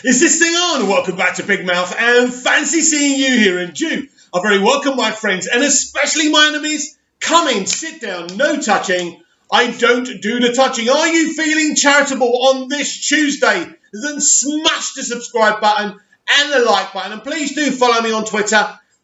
Is this thing on? Welcome back to Big Mouth and fancy seeing you here in June. A very welcome, my friends, and especially my enemies. Come in, sit down, no touching. I don't do the touching. Are you feeling charitable on this Tuesday? Then smash the subscribe button and the like button. And please do follow me on Twitter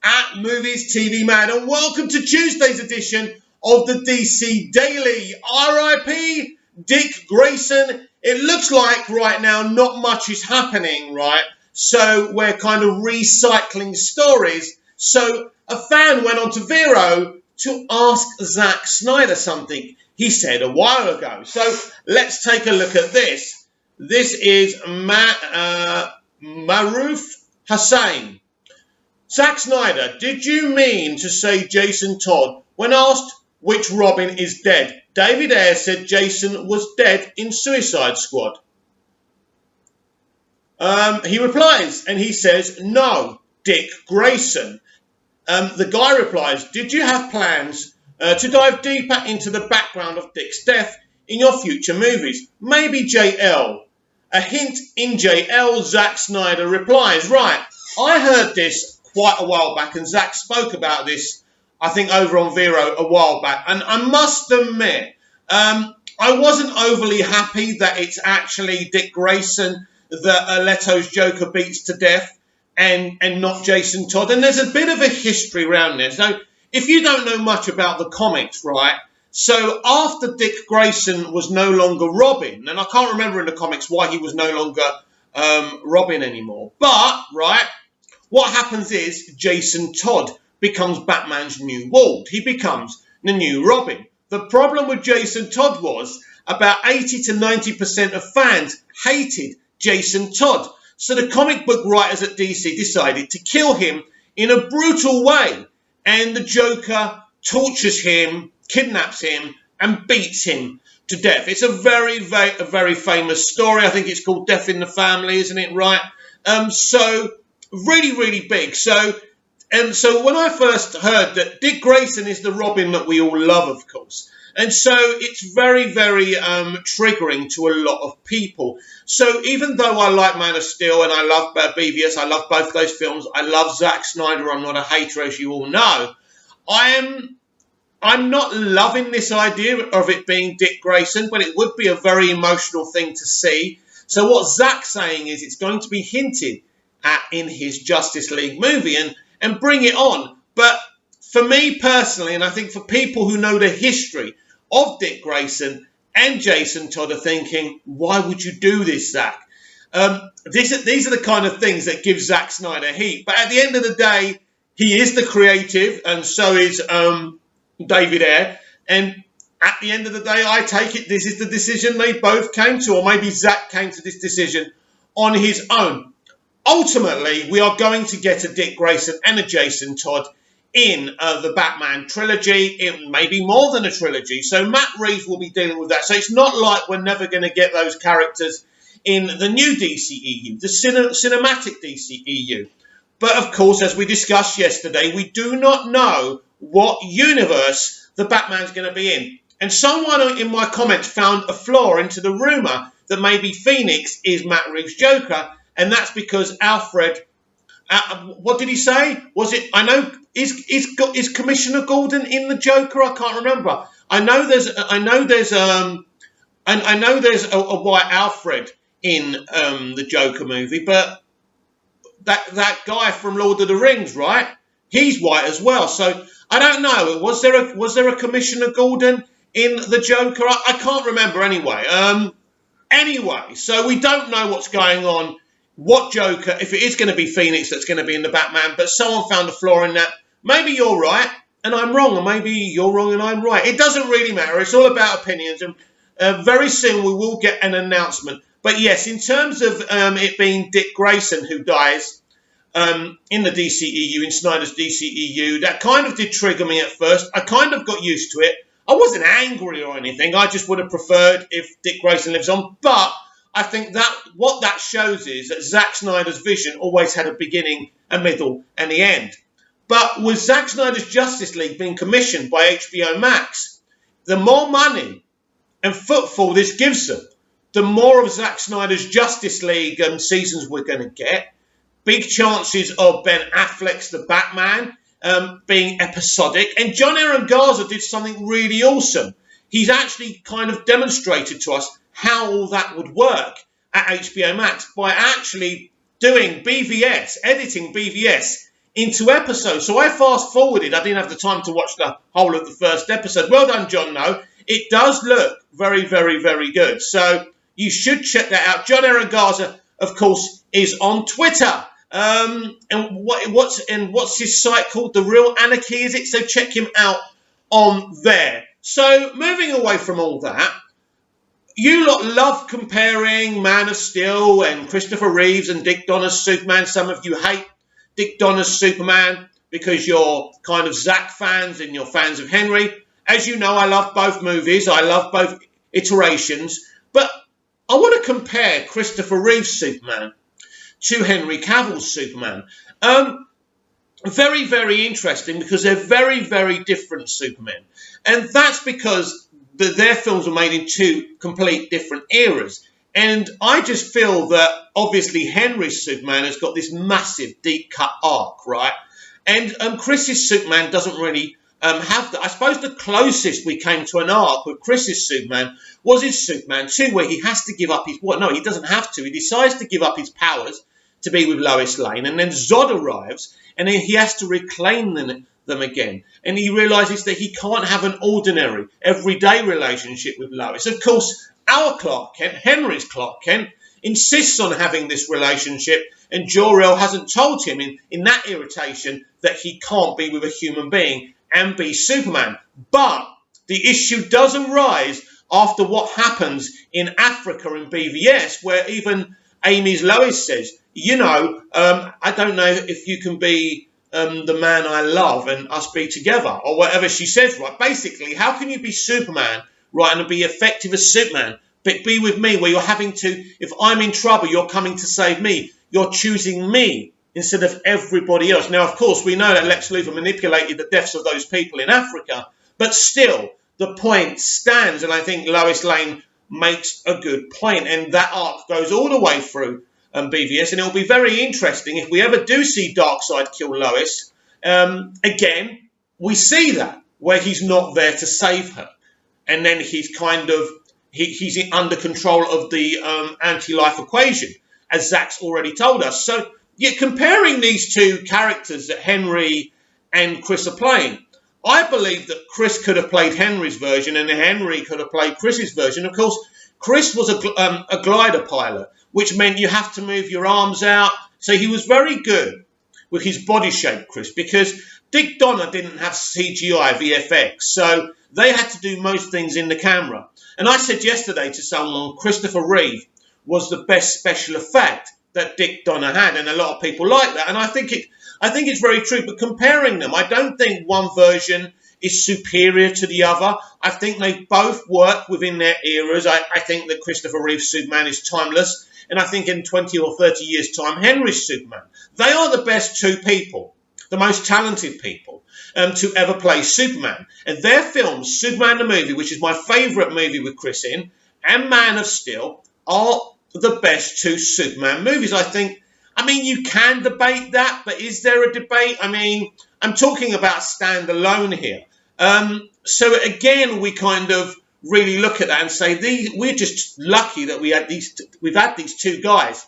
at Movies TV Mad. And welcome to Tuesday's edition of the DC Daily. R.I.P. Dick Grayson. It looks like right now not much is happening, right? So we're kind of recycling stories. So a fan went on to Vero to ask Zack Snyder something he said a while ago. So let's take a look at this. This is Maruf Hussain. Zack Snyder, did you mean to say Jason Todd when asked which Robin is dead? David Ayer said Jason was dead in Suicide Squad. He replies and he says, no, Dick Grayson. The guy replies, did you have plans to dive deeper into the background of Dick's death in your future movies? Maybe JL. A hint in JL, Zack Snyder replies, right, I heard this quite a while back and Zack spoke about this I think over on Vero a while back. And I must admit, I wasn't overly happy that it's actually Dick Grayson that Leto's Joker beats to death and not Jason Todd. And there's a bit of a history around this. So if you don't know much about the comics, right, so after Dick Grayson was no longer Robin, and I can't remember in the comics why he was no longer Robin anymore, but, right, what happens is Jason Todd becomes Batman's new Ward. He becomes the new Robin. The problem with Jason Todd was about 80 to 90% of fans hated Jason Todd. So the comic book writers at DC decided to kill him in a brutal way. And the Joker tortures him, kidnaps him, and beats him to death. It's a very famous story. I think it's called Death in the Family, isn't it, right? So really big. So when I first heard that Dick Grayson is the Robin that we all love, of course, and so it's very triggering to a lot of people. So even though I like Man of Steel and I love BVS, I love both those films, I love Zack Snyder, I'm not a hater, as you all know, I'm not loving this idea of it being Dick Grayson, but it would be a very emotional thing to see. So what Zack's saying is it's going to be hinted at in his Justice League movie, and bring it on. But for me personally, and I think for people who know the history of Dick Grayson and Jason Todd are thinking, why would you do this, Zack? These are the kind of things that give Zack Snyder heat. But at the end of the day, he is the creative, and so is David Ayer. And at the end of the day, I take it this is the decision they both came to, or maybe Zack came to this decision on his own. Ultimately, we are going to get a Dick Grayson and a Jason Todd in the Batman trilogy. It may be more than a trilogy. So Matt Reeves will be dealing with that. So it's not like we're never going to get those characters in the new DCEU, the cinematic DCEU. But of course, as we discussed yesterday, we do not know what universe the Batman's going to be in. And someone in my comments found a flaw into the rumour that maybe Phoenix is Matt Reeves' Joker. And that's because Alfred, what did he say? Was it, I know, is Commissioner Gordon in the Joker? I can't remember. I know there's a white Alfred in the Joker movie, but that guy from Lord of the Rings, right? He's white as well. So I don't know. Was there a Commissioner Gordon in the Joker? I can't remember anyway. Anyway, so we don't know what's going on. What Joker, if it is going to be Phoenix that's going to be in the Batman, but someone found a flaw in that. Maybe you're right and I'm wrong, or maybe you're wrong and I'm right. It doesn't really matter. It's all about opinions, and very soon we will get an announcement. But yes, in terms of it being Dick Grayson who dies in the DCEU, in Snyder's DCEU, that kind of did trigger me at first. I kind of got used to it. I wasn't angry or anything. I just would have preferred if Dick Grayson lives on, but I think that what that shows is that Zack Snyder's vision always had a beginning, a middle, and the end. But with Zack Snyder's Justice League being commissioned by HBO Max, the more money and footfall this gives them, the more of Zack Snyder's Justice League seasons we're going to get. Big chances of Ben Affleck's The Batman being episodic. And John Aaron Garza did something really awesome. He's actually kind of demonstrated to us how all that would work at HBO Max by actually doing BVS, editing BVS into episodes. So I fast forwarded. I didn't have the time to watch the whole of the first episode. Well done, John. No, it does look very, very, very good. So you should check that out. John Aaron Garza, of course, is on Twitter. And what's his site called? The Real Anarchy, is it? So check him out on there. So moving away from all that, you lot love comparing Man of Steel and Christopher Reeves and Dick Donner's Superman. Some of you hate Dick Donner's Superman because you're kind of Zack fans and you're fans of Henry. As you know, I love both movies. I love both iterations. But I want to compare Christopher Reeve's Superman to Henry Cavill's Superman. Very, very interesting because they're very, very different Supermen. And that's because their films were made in two complete different eras. And I just feel that, obviously, Henry's Superman has got this massive, deep-cut arc, right? And Chris's Superman doesn't really have that. I suppose the closest we came to an arc with Chris's Superman was his Superman 2, where he has to give up his... Well, no, he doesn't have to. He decides to give up his powers to be with Lois Lane. And then Zod arrives, and then he has to reclaim them again. And he realises that he can't have an ordinary, everyday relationship with Lois. Of course, our Clark Kent, Henry's Clark Kent, insists on having this relationship, and Jor-El hasn't told him in that irritation that he can't be with a human being and be Superman. But the issue does arise after what happens in Africa in BVS, where even Amy's Lois says, you know, I don't know if you can be the man I love and us be together, or whatever she says, right? Basically, how can you be Superman, right, and be effective as Superman, but be with me where you're having to, if I'm in trouble, you're coming to save me. You're choosing me instead of everybody else. Now, of course, we know that Lex Luthor manipulated the deaths of those people in Africa, but still, the point stands, and I think Lois Lane makes a good point, and that arc goes all the way through BVS, and it'll be very interesting if we ever do see Darkseid kill Lois. Again, we see that where he's not there to save her, and then he's kind of he's under control of the anti-life equation, as Zack's already told us. So, yeah, comparing these two characters that Henry and Chris are playing, I believe that Chris could have played Henry's version, and Henry could have played Chris's version. Of course, Chris was a glider pilot, which meant you have to move your arms out. So he was very good with his body shape, Chris, because Dick Donner didn't have CGI VFX. So they had to do most things in the camera. And I said yesterday to someone, Christopher Reeve was the best special effect that Dick Donner had. And a lot of people like that. And I think it's very true. But comparing them, I don't think one version is superior to the other. I think they both work within their eras. I think that Christopher Reeve's Superman is timeless. And I think in 20 or 30 years' time, Henry's Superman. They are the best two people, the most talented people to ever play Superman. And their films, Superman the movie, which is my favourite movie with Chris in, and Man of Steel, are the best two Superman movies. I think, I mean, you can debate that, but is there a debate? I mean, I'm talking about standalone here. So again, we kind of really look at that and say we're just lucky that we've had these two guys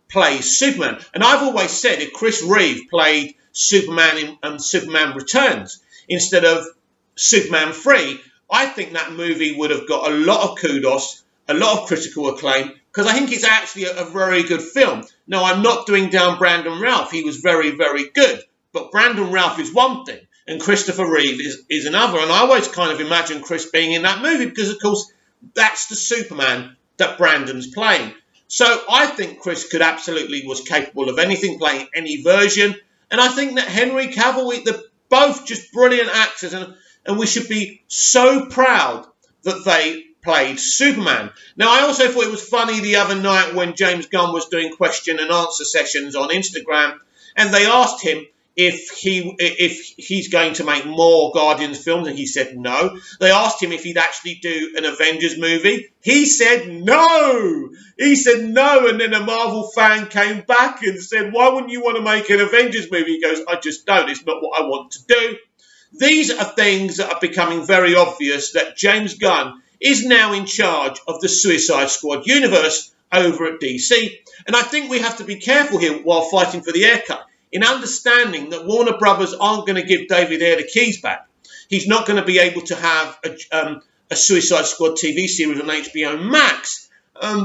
play Superman. And I've always said if Chris Reeve played Superman in Superman Returns instead of Superman 3, I think that movie would have got a lot of kudos, a lot of critical acclaim, because I think it's actually a very good film. Now, I'm not doing down Brandon Routh. He was very, very good. But Brandon Routh is one thing, and Christopher Reeve is another. And I always kind of imagine Chris being in that movie because, of course, that's the Superman that Brandon's playing. So I think Chris was capable of anything, playing any version. And I think that Henry Cavill, they're both just brilliant actors. And we should be so proud that they played Superman. Now, I also thought it was funny the other night when James Gunn was doing question and answer sessions on Instagram. And they asked him if he's going to make more Guardians films, and he said no. They asked him if he'd actually do an Avengers movie. He said no. He said no, and then a Marvel fan came back and said, why wouldn't you want to make an Avengers movie? He goes, I just don't. It's not what I want to do. These are things that are becoming very obvious, that James Gunn is now in charge of the Suicide Squad universe over at DC. And I think we have to be careful here while fighting for the haircut, in understanding that Warner Brothers aren't going to give David Ayer the keys back. He's not going to be able to have a Suicide Squad TV series on HBO Max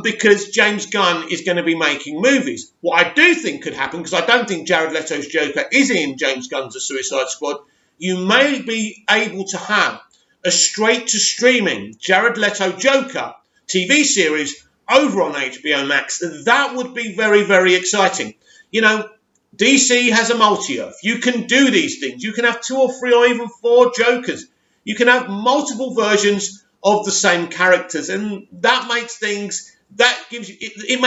because James Gunn is going to be making movies. What I do think could happen, because I don't think Jared Leto's Joker is in James Gunn's The Suicide Squad, you may be able to have a straight-to-streaming Jared Leto Joker TV series over on HBO Max. That would be very, very exciting. You know, DC has a multi-earth. You can do these things. You can have 2 or 3 or even 4 Jokers. You can have multiple versions of the same characters, and that makes things, that gives you, it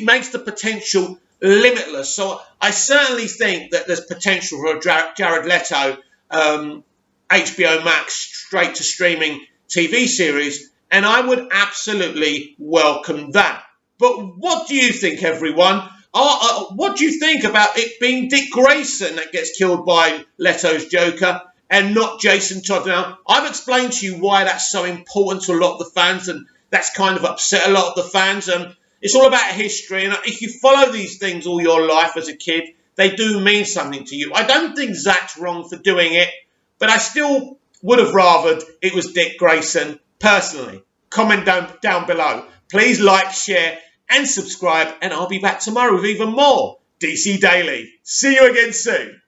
makes the potential limitless. So I certainly think that there's potential for a Jared Leto HBO Max straight to streaming TV series, and I would absolutely welcome that. But what do you think, everyone? What do you think about it being Dick Grayson that gets killed by Leto's Joker and not Jason Todd? Now, I've explained to you why that's so important to a lot of the fans, and that's kind of upset a lot of the fans. It's all about history, and if you follow these things all your life as a kid, they do mean something to you. I don't think Zach's wrong for doing it, but I still would have rathered it was Dick Grayson, personally. Comment down below. Please like, share, and subscribe, and I'll be back tomorrow with even more DC Daily. See you again soon.